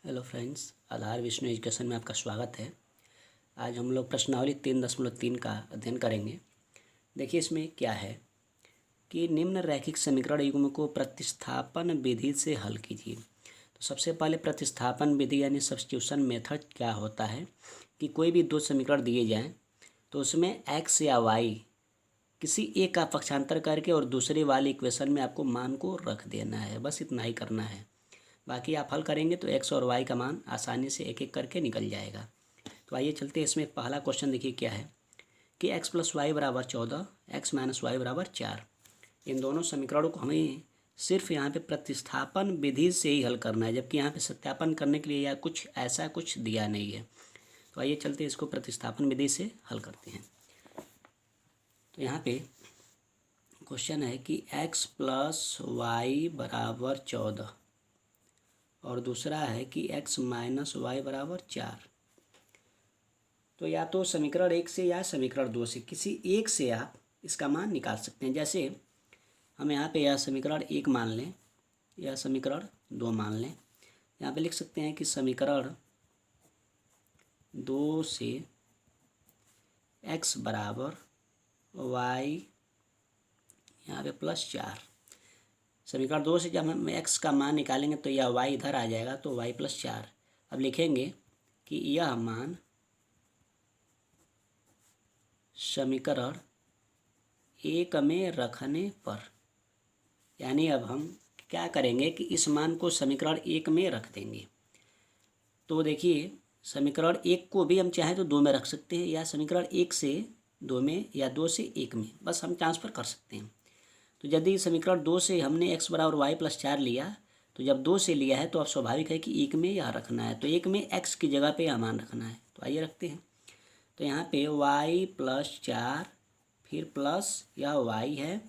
Hello friends, आधार Vishnu education में आपका स्वागत है। आज हम लोग प्रश्नावली 3.3 का अध्ययन करेंगे। देखिए इसमें क्या है कि निम्न रैखिक समीकरण युग्म को प्रतिस्थापन विधि से हल कीजिए। तो सबसे पहले प्रतिस्थापन विधि यानी सब्स्टिट्यूशन मेथड क्या होता है कि कोई भी दो समीकरण दिए जाएँ तो उसमें एक्स या वाई किसी एक का पक्षांतर करके और दूसरे वाले इक्वेशन में आपको मान को रख देना है। बस इतना ही करना है। बाकी आप हल करेंगे तो एक्स और वाई का मान आसानी से एक एक करके निकल जाएगा। तो आइए चलते हैं। इसमें पहला क्वेश्चन देखिए क्या है कि x + y = 14, x - y = 4। इन दोनों समीकरणों को हमें सिर्फ यहाँ पे प्रतिस्थापन विधि से ही हल करना है, जबकि यहाँ पे सत्यापन करने के लिए या कुछ ऐसा कुछ दिया नहीं है। तो आइए चलते हैं, इसको प्रतिस्थापन विधि से हल करते हैं। तो यहाँ पे क्वेश्चन है कि x + y = 14 और दूसरा है कि x - y = 4। तो या तो समीकरण 1 से या समीकरण 2 से किसी एक से आप इसका मान निकाल सकते हैं। जैसे हम यहाँ पे यह समीकरण 1 मान लें, यह समीकरण 2 मान लें। यहाँ पे लिख सकते हैं कि समीकरण 2 से x = y यहाँ पे +4। समीकरण 2 से जब हम x का मान निकालेंगे तो यह y इधर आ जाएगा, तो y + 4। अब लिखेंगे कि यह मान समीकरण 1 में रखने पर, यानी अब हम क्या करेंगे कि इस मान को समीकरण 1 में रख देंगे। तो देखिए समीकरण 1 को भी हम चाहें तो 2 में रख सकते हैं, या समीकरण 1 से 2 में या 2 से 1 में, बस हम ट्रांसफ़र कर सकते हैं। तो यदि समीकरण 2 से हमने x = y + 4 लिया, तो जब 2 से लिया है तो अब स्वाभाविक है कि 1 में यह रखना है। तो 1 में x की जगह पे यह मान रखना है। तो आइए रखते हैं। तो यहाँ पे y + 4 फिर प्लस यह y है,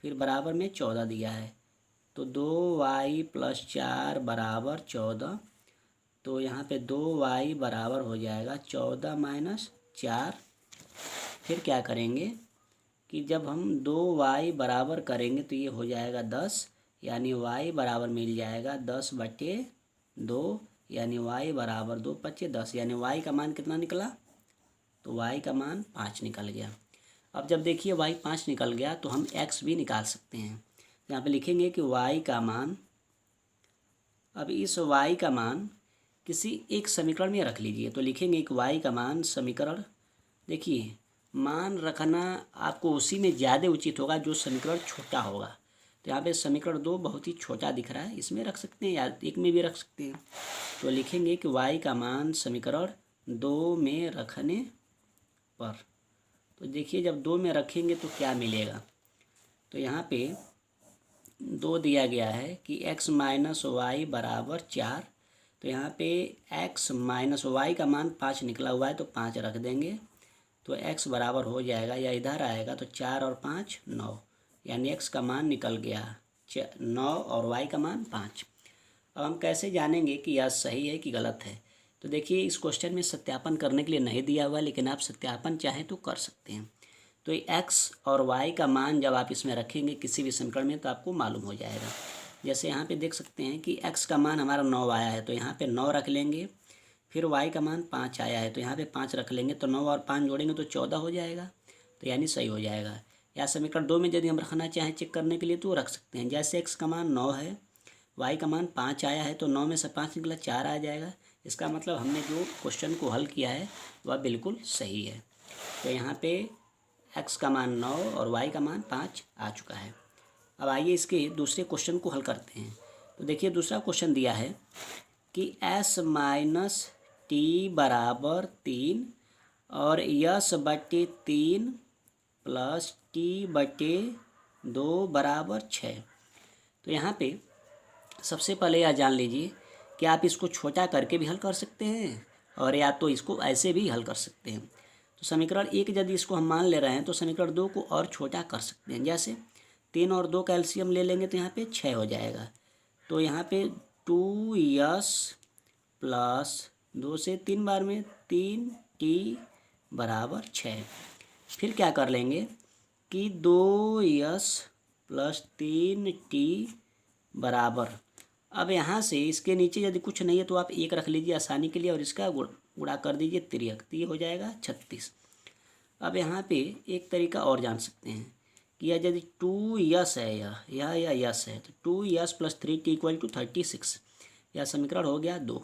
फिर बराबर में 14 दिया है। तो 2y + 4 = 14। तो यहाँ पे 2y बराबर हो जाएगा 14 - 4। फिर क्या करेंगे कि जब हम 2y बराबर करेंगे तो ये हो जाएगा 10, यानी y बराबर मिल जाएगा 10/2, यानी y बराबर 2 × 5 = 10, यानी y का मान कितना निकला? तो y का मान 5 निकल गया। अब जब देखिए y 5 निकल गया तो हम x भी निकाल सकते हैं। यहाँ पे लिखेंगे कि y का मान, अब इस y का मान किसी एक समीकरण में रख लीजिए। तो लिखेंगे कि y का मान समीकरण, देखिए मान रखना आपको उसी में ज़्यादा उचित होगा जो समीकरण छोटा होगा। तो यहाँ पे समीकरण 2 बहुत ही छोटा दिख रहा है, इसमें रख सकते हैं या 1 में भी रख सकते हैं। तो लिखेंगे कि y का मान समीकरण 2 में रखने पर, तो देखिए जब 2 में रखेंगे तो क्या मिलेगा। तो यहाँ पे 2 दिया गया है कि x - y = 4। तो यहाँ पे x - y का मान 5 निकला हुआ है, तो 5 रख देंगे। तो x बराबर हो जाएगा, या इधर आएगा तो 4 और 5 9, यानी x का मान निकल गया 9 और y का मान 5। अब हम कैसे जानेंगे कि यह सही है कि गलत है? तो देखिए इस क्वेश्चन में सत्यापन करने के लिए नहीं दिया हुआ, लेकिन आप सत्यापन चाहें तो कर सकते हैं। तो x और y का मान जब आप इसमें रखेंगे किसी भी समीकरण में तो आपको मालूम हो जाएगा। जैसे यहाँ पे देख सकते हैं कि x का मान हमारा 9 आया है, तो यहाँ पे 9 रख लेंगे। फिर y का मान 5 आया है, तो यहाँ पे 5 रख लेंगे। तो 9 और 5 जोड़ेंगे तो 14 हो जाएगा, तो यानी सही हो जाएगा। या समीकरण 2 में यदि हम रखना चाहें चेक करने के लिए तो रख सकते हैं। जैसे x का मान 9 है, y का मान 5 आया है, तो 9 में से 5 निकला 4 आ जाएगा। इसका मतलब हमने जो क्वेश्चन को हल किया है वह बिल्कुल सही है। तो यहाँ पे x का मान 9 और y का मान 5 आ चुका है। अब आइए इसके दूसरे क्वेश्चन को हल करते हैं। तो देखिए दूसरा क्वेश्चन दिया है कि s - t = 3 और s/3 + t/2 = 6। तो यहाँ पे सबसे पहले यह जान लीजिए कि आप इसको छोटा करके भी हल कर सकते हैं और या तो इसको ऐसे भी हल कर सकते हैं। तो समीकरण 1 यदि इसको हम मान ले रहे हैं तो समीकरण 2 को और छोटा कर सकते हैं। जैसे 3 और 2 का एलसीएम ले लेंगे तो यहाँ पे 6 हो जाएगा। तो यहाँ पे 2s + 2 से 3 बार में 3t = 6। फिर क्या कर लेंगे कि 2s + 3t बराबर, अब यहाँ से इसके नीचे यदि कुछ नहीं है तो आप 1 रख लीजिए आसानी के लिए और इसका गुणा कर दीजिए 3 तो ये हो जाएगा 36। अब यहाँ पे एक तरीका और जान सकते हैं कि यह यदि 2 यस है या यस है तो 2 यस प्लस 3t = 36, यह समीकरण हो गया 2।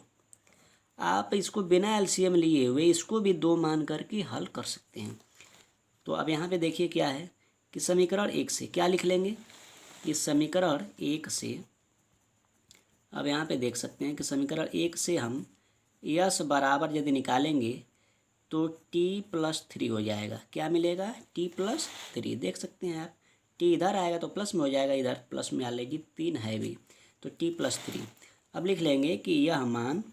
आप इसको बिना एलसीएम लिए हुए इसको भी 2 मान करके हल कर सकते हैं। तो अब यहाँ पे देखिए क्या है कि समीकरण 1 से क्या लिख लेंगे कि समीकरण 1 से, अब यहाँ पे देख सकते हैं कि समीकरण 1 से हम यस बराबर यदि निकालेंगे तो t + 3 हो जाएगा। क्या मिलेगा? t + 3। देख सकते हैं आप, t इधर आएगा तो प्लस में हो जाएगा, इधर प्लस में आ लेगी, 3 है भी तो t + 3। अब लिख लेंगे कि यह मान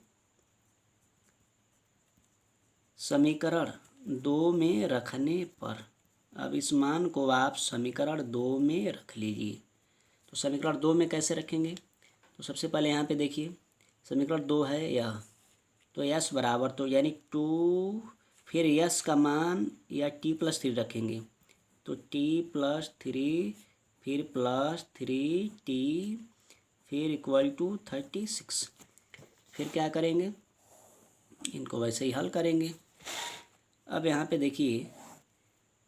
समीकरण 2 में रखने पर, अब इस मान को आप समीकरण 2 में रख लीजिए। तो समीकरण 2 में कैसे रखेंगे? तो सबसे पहले यहाँ पे देखिए समीकरण 2 है यह, तो यस बराबर, तो यानी 2 फिर यस का मान या t + 3 रखेंगे तो t + 3 फिर +3t फिर = 36। फिर क्या करेंगे? इनको वैसे ही हल करेंगे। अब यहाँ पे देखिए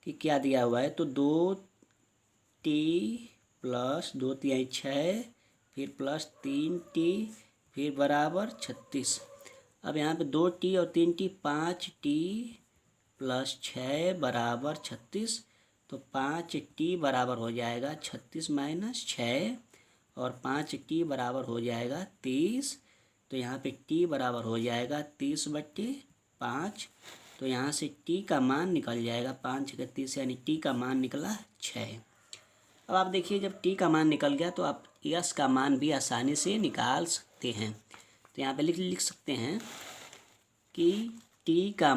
कि क्या दिया हुआ है, तो 2t + 2 × 6 फिर +3t फिर बराबर 36। अब यहाँ पे 2t और 3t 5t + 6 बराबर 36, तो 5t बराबर हो जाएगा 36 - 6 और 5t बराबर हो जाएगा 30। तो यहाँ पे t बराबर हो जाएगा 30/5। तो यहाँ से t का मान निकल जाएगा 5 × 30 यानी t का मान निकला 6। अब आप देखिए जब t का मान निकल गया तो आप यस का मान भी आसानी से निकाल सकते हैं। तो यहाँ पे लिख सकते हैं कि t का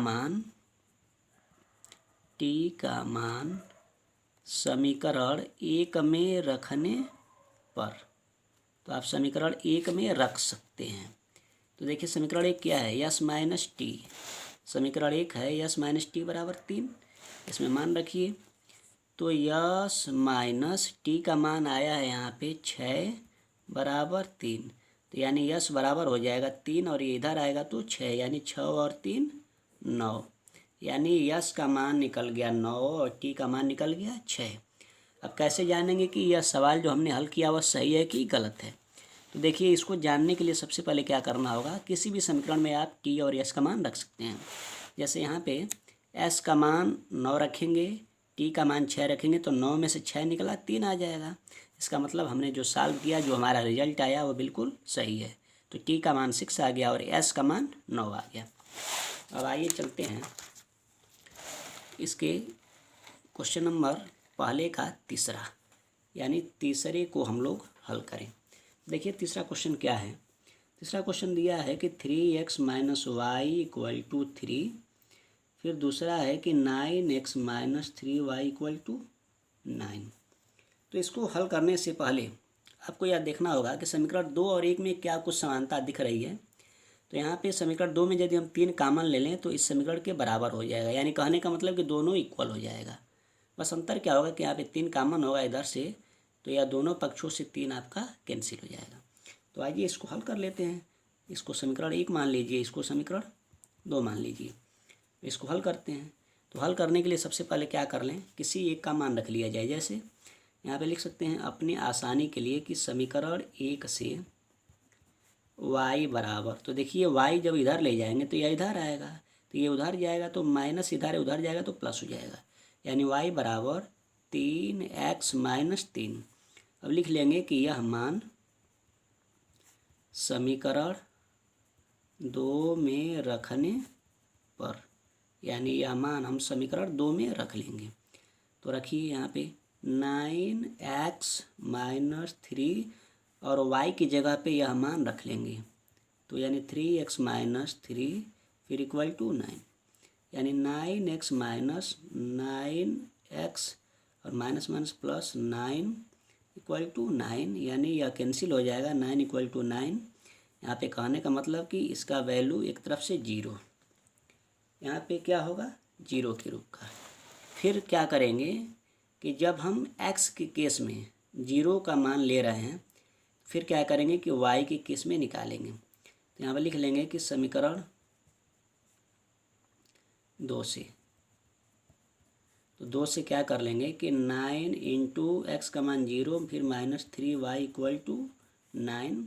मान समीकरण 1 में रखने पर, तो आप समीकरण 1 में रख सकते हैं। तो देखिए समीकरण 1 क्या है? Yes minus T. समीकरण 1 है यस माइनस टी बराबर 3। इसमें मान रखिए तो यस माइनस टी का मान आया है यहाँ पे 6 बराबर 3, तो यानी यस बराबर हो जाएगा 3 और ये इधर आएगा तो 6, यानी 6 और 3 9, यानी यस का मान निकल गया 9 और टी का मान निकल गया 6। अब कैसे जानेंगे कि यह सवाल जो हमने हल किया वह सही है कि गलत है? तो देखिए इसको जानने के लिए सबसे पहले क्या करना होगा, किसी भी समीकरण में आप टी और एस का मान रख सकते हैं। जैसे यहाँ पे एस का मान 9 रखेंगे, टी का मान 6 रखेंगे तो 9 में से 6 निकला 3 आ जाएगा। इसका मतलब हमने जो सॉल्व किया, जो हमारा रिजल्ट आया वो बिल्कुल सही है। तो टी का मान 6 आ गया और एस का मान 9 आ गया। अब आइए चलते हैं इसके क्वेश्चन नंबर पहले का तीसरा, यानी तीसरे को हम लोग हल करें। देखिए तीसरा क्वेश्चन क्या है। तीसरा क्वेश्चन दिया है कि 3x - y = 3। फिर दूसरा है कि 9x - 3y = 9। तो इसको हल करने से पहले आपको यह देखना होगा कि समीकरण 2 और 1 में क्या कुछ समानता दिख रही है। तो यहाँ पे समीकरण 2 में यदि हम 3 कॉमन ले लें तो इस समीकरण के बराबर हो जाएगा, यानी कहने का मतलब कि दोनों इक्वल हो जाएगा। बस अंतर क्या होगा कि यहाँ पे 3 कॉमन होगा इधर से, तो यह दोनों पक्षों से 3 आपका कैंसिल हो जाएगा। तो आइए इसको हल कर लेते हैं। इसको समीकरण 1 मान लीजिए, इसको समीकरण 2 मान लीजिए। इसको हल करते हैं। तो हल करने के लिए सबसे पहले क्या कर लें, किसी एक का मान रख लिया जाए। जैसे यहाँ पे लिख सकते हैं अपनी आसानी के लिए कि समीकरण 1 से y बराबर, तो देखिए y जब इधर ले जाएंगे तो यह इधर आएगा, तो ये उधर जाएगा तो माइनस इधर है, उधर जाएगा तो प्लस हो जाएगा, यानी y बराबर 3x - 3। अब लिख लेंगे कि यह मान समीकरण 2 में रखने पर, यानी यह मान हम समीकरण 2 में रख लेंगे। तो रखिए यहाँ पे 9x - 3 और y की जगह पे यह मान रख लेंगे, तो यानी 3x - 3 फिर = 9, यानी 9x - 9x और माइनस माइनस प्लस 9 = 9, यानी यह कैंसिल हो जाएगा। 9 = 9। यहाँ पे कहने का मतलब कि इसका वैल्यू एक तरफ से 0, यहाँ पे क्या होगा 0 के रूप का। फिर क्या करेंगे कि जब हम x के केस में 0 का मान ले रहे हैं, फिर क्या करेंगे कि y की केस में निकालेंगे। तो यहाँ पर लिख लेंगे कि समीकरण 2 से, तो 2 से क्या कर लेंगे कि 9 इंटू एक्स का मान 0 फिर -3y इक्वल टू 9,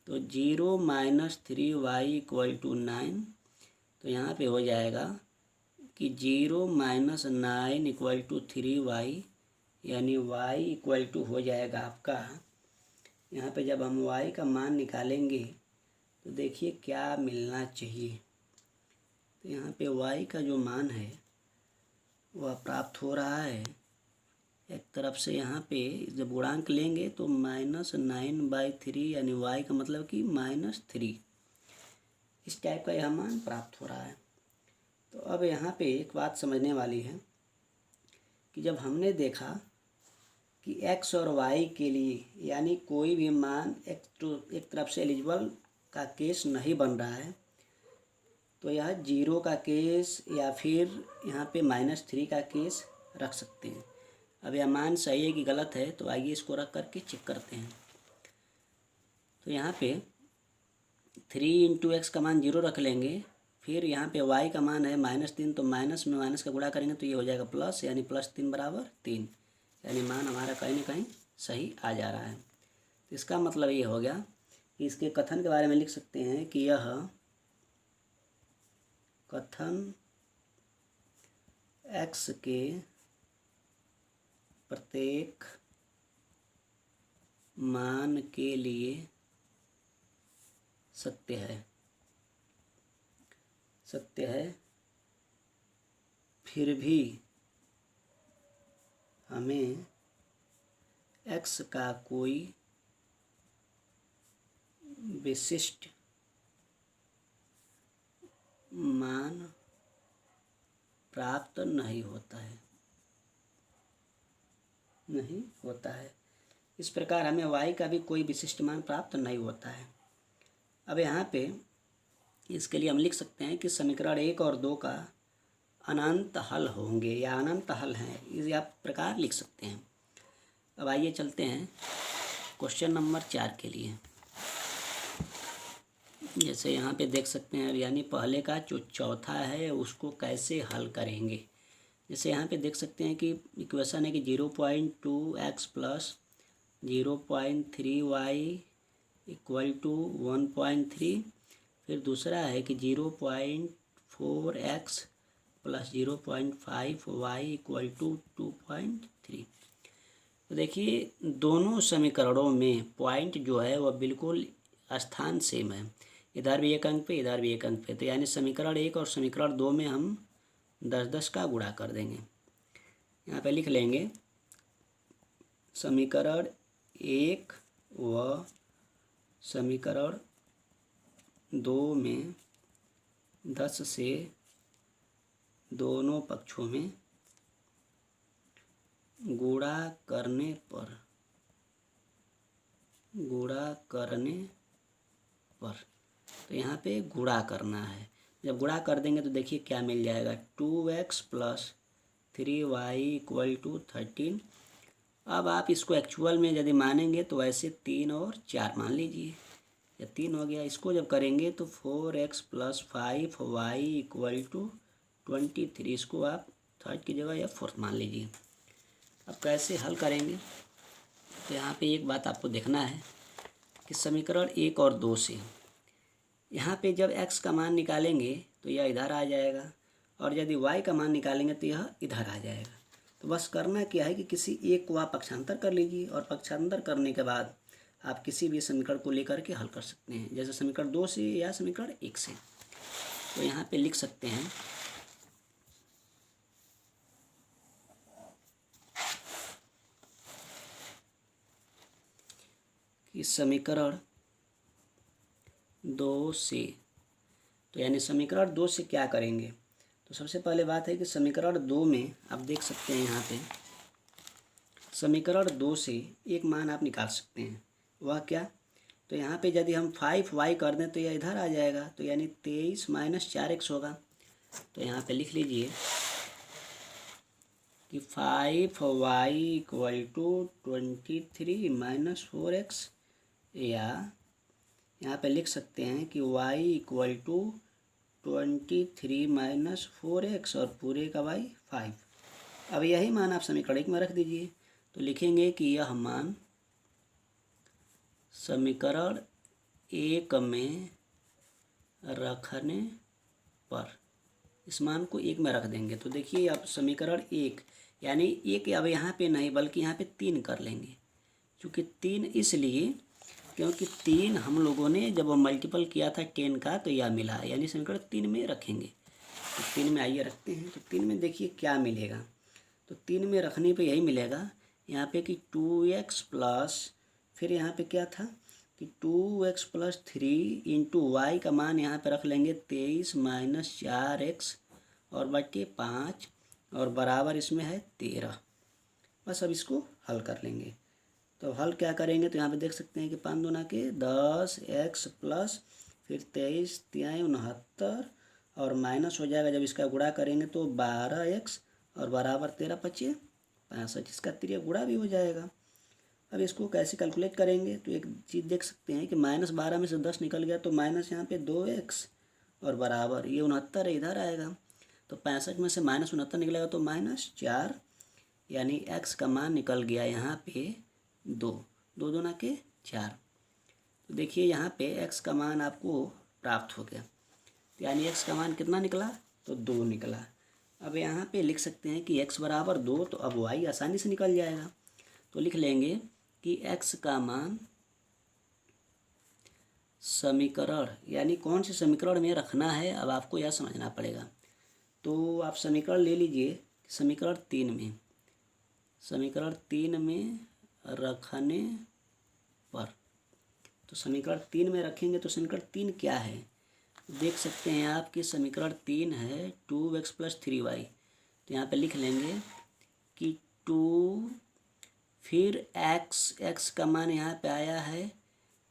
तो 0 -3y इक्वल टू 9। तो यहाँ पे हो जाएगा कि 0 - 9 इक्वल टू 3y, यानी y इक्वल टू हो जाएगा आपका, यहाँ पे जब हम y का मान निकालेंगे तो देखिए क्या मिलना चाहिए। तो यहाँ पे y का जो मान है वह प्राप्त हो रहा है एक तरफ से, यहाँ पे जब गुणांक लेंगे तो -9/3, यानी y का मतलब कि -3, इस टाइप का यह मान प्राप्त हो रहा है। तो अब यहाँ पे एक बात समझने वाली है कि जब हमने देखा कि x और y के लिए यानी कोई भी मान एक तरफ से एलिजिबल का केस नहीं बन रहा है, तो यह 0 का केस या फिर यहाँ पे -3 का केस रख सकते हैं। अब यह मान सही है कि गलत है, तो आइए इसको रख करके चेक करते हैं। तो यहाँ पे 3 इंटू एक्स का मान 0 रख लेंगे, फिर यहाँ पे y का मान है -3, तो माइनस में माइनस का गुणा करेंगे तो ये हो जाएगा प्लस, यानी +3 = 3, यानी मान हमारा कहीं ना कहीं सही आ जा रहा है। तो इसका मतलब ये हो गया कि इसके कथन के बारे में लिख सकते हैं कि यह कथन x के प्रत्येक मान के लिए सत्य है, फिर भी हमें x का कोई विशिष्ट मान प्राप्त नहीं होता है। इस प्रकार हमें y का भी कोई विशिष्ट मान प्राप्त नहीं होता है। अब यहाँ पे इसके लिए हम लिख सकते हैं कि समीकरण 1 और 2 का अनंत हल होंगे या अनंत हल हैं, इस आप प्रकार लिख सकते हैं। अब आइए चलते हैं क्वेश्चन नंबर 4 के लिए। जैसे यहाँ पे देख सकते हैं, यानी पहले का जो चौथा है उसको कैसे हल करेंगे। जैसे यहाँ पे देख सकते हैं कि इक्वेशन है कि 0.2x plus 0.3y equal to 1.3, फिर दूसरा है कि 0.4x plus 0.5y equal to 2.3। तो देखिए दोनों समीकरणों में पॉइंट जो है वह बिल्कुल स्थान सेम है, इधर भी एक अंक पे इधर भी एक अंक पे। तो यानी समीकरण 1 और समीकरण 2 में हम 10-10 का गुणा कर देंगे। यहाँ पे लिख लेंगे समीकरण 1 व समीकरण 2 में 10 से दोनों पक्षों में गुणा करने पर तो यहाँ पे गुणा करना है। जब गुणा कर देंगे तो देखिए क्या मिल जाएगा, 2x plus 3y equal to 13। अब आप इसको एक्चुअल में यदि मानेंगे तो ऐसे 3 और 4 मान लीजिए, या 3 हो गया। इसको जब करेंगे तो 4x plus 5y equal to 23, इसको आप थर्ड की जगह या फोर्थ मान लीजिए। अब कैसे हल करेंगे, तो यहाँ पे एक बात आपको देखना है कि समीकरण 1 और 2 से यहाँ पे जब x का मान निकालेंगे तो यह इधर आ जाएगा, और यदि y का मान निकालेंगे तो यह इधर आ जाएगा। तो बस करना क्या है कि किसी एक को आप पक्षांतर कर लीजिए, और पक्षांतर करने के बाद आप किसी भी समीकरण को लेकर के हल कर सकते हैं, जैसे समीकरण 2 से या समीकरण 1 से। तो यहाँ पे लिख सकते हैं कि समीकरण 2 से, तो यानी समीकरण 2 से क्या करेंगे, तो सबसे पहले बात है कि समीकरण 2 में आप देख सकते हैं यहाँ पे समीकरण 2 से एक मान आप निकाल सकते हैं। वह क्या, तो यहाँ पे यदि हम 5y कर दें तो यह इधर आ जाएगा, तो यानी 23 - 4x होगा। तो यहाँ पे लिख लीजिए कि 5y इक्वल टू 23 - 4x, या यहाँ पे लिख सकते हैं कि y equal to 23 minus 4x और पूरे का y 5। अब यही मान आप समीकरण 1 में रख दीजिए। तो लिखेंगे कि यह मान समीकरण 1 में रखने पर, इस मान को 1 में रख देंगे। तो देखिए अब समीकरण 1 यानी 1 अब यहाँ पे नहीं बल्कि यहाँ पे 3 कर लेंगे। क्योंकि 3 इसलिए क्योंकि 3 हम लोगों ने जब मल्टीपल किया था 10 का तो यह मिला, यानी समीकरण 3 में रखेंगे। तो 3 में आइए रखते हैं। तो 3 में देखिए क्या मिलेगा। तो 3 में रखने पे यही मिलेगा यहाँ पे कि 2x प्लस, फिर यहाँ पे क्या था कि 2x प्लस 3 इंटू वाई का मान यहाँ पे रख लेंगे 23 माइनस 4x और बटे 5 और बराबर इसमें है 13। बस अब इसको हल कर लेंगे। तो हल क्या करेंगे तो यहाँ पे देख सकते हैं कि 5 दूना के 10x प्लस फिर 23 तिहाई 69 और माइनस हो जाएगा जब इसका गुणा करेंगे तो 12x और बराबर 13 पच्चीस 65, इसका 3 गुणा भी हो जाएगा। अब इसको कैसे कैलकुलेट करेंगे तो एक चीज़ देख सकते हैं कि -12 में से 10 निकल गया तो माइनस यहाँ पे 2x और बराबर ये 69 इधर आएगा। तो 65 में से -69 निकलेगा तो -4, यानी x का मान निकल गया यहाँ पे 2 दूना के 4। तो देखिए यहाँ पे x का मान आपको प्राप्त हो गया। यानी x का मान कितना निकला तो 2 निकला। अब यहाँ पे लिख सकते हैं कि x बराबर 2, तो अब y आसानी से निकल जाएगा। तो लिख लेंगे कि x का मान समीकरण यानी कौन से समीकरण में रखना है, अब आपको यह समझना पड़ेगा। तो आप समीकरण ले लीजिए समीकरण 3 में, समीकरण 3 में रखने पर। तो समीकरण 3 में रखेंगे तो समीकरण 3 क्या है देख सकते हैं आप कि समीकरण 3 है 2x प्लस 3y। तो यहाँ पे लिख लेंगे कि 2 फिर x का मान यहाँ पे आया है,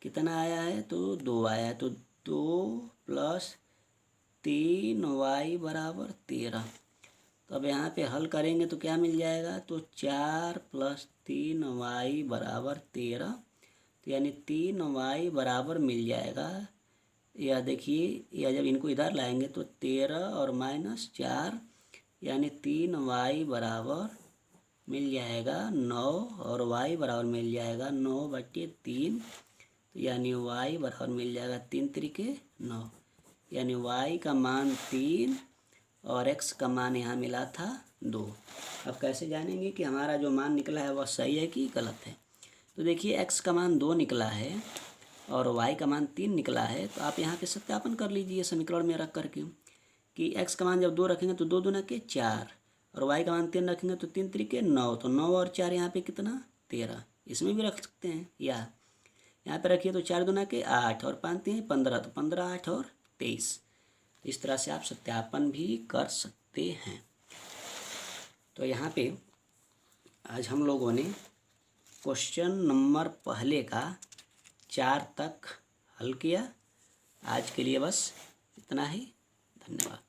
कितना आया है तो 2 आया है, तो 2 प्लस 3y बराबर 13। तो अब यहाँ पे हल करेंगे तो क्या मिल जाएगा तो 4 प्लस 3y बराबर 13। तो यानी 3y बराबर मिल जाएगा। यह देखिए यह जब इनको इधर लाएंगे तो 13 और -4 यानी 3y बराबर मिल जाएगा 9 और y बराबर मिल जाएगा 9/3। तो यानी y बराबर मिल जाएगा 3 त्रिके 9, यानी y का मान 3 और x का मान यहाँ मिला था 2। अब कैसे जानेंगे कि हमारा जो मान निकला है वह सही है कि गलत है। तो देखिए x का मान 2 निकला है और y का मान 3 निकला है। तो आप यहाँ पे सत्यापन कर लीजिए समीकरण में रख करके कि x का मान जब 2 रखेंगे तो 2 दूना के 4 और y का मान 3 रखेंगे तो 3 त्रिके 9। तो 9 और 4 यहाँ पे कितना 13, इसमें भी रख सकते हैं। या यहाँ पे रखिए तो 4 दूना के 8 और 5 3 15, तो 15 8 और 23। इस तरह से आप सत्यापन भी कर सकते हैं। तो यहाँ पे आज हम लोगों ने क्वेश्चन नंबर पहले का 4 तक हल किया। आज के लिए बस इतना ही। धन्यवाद।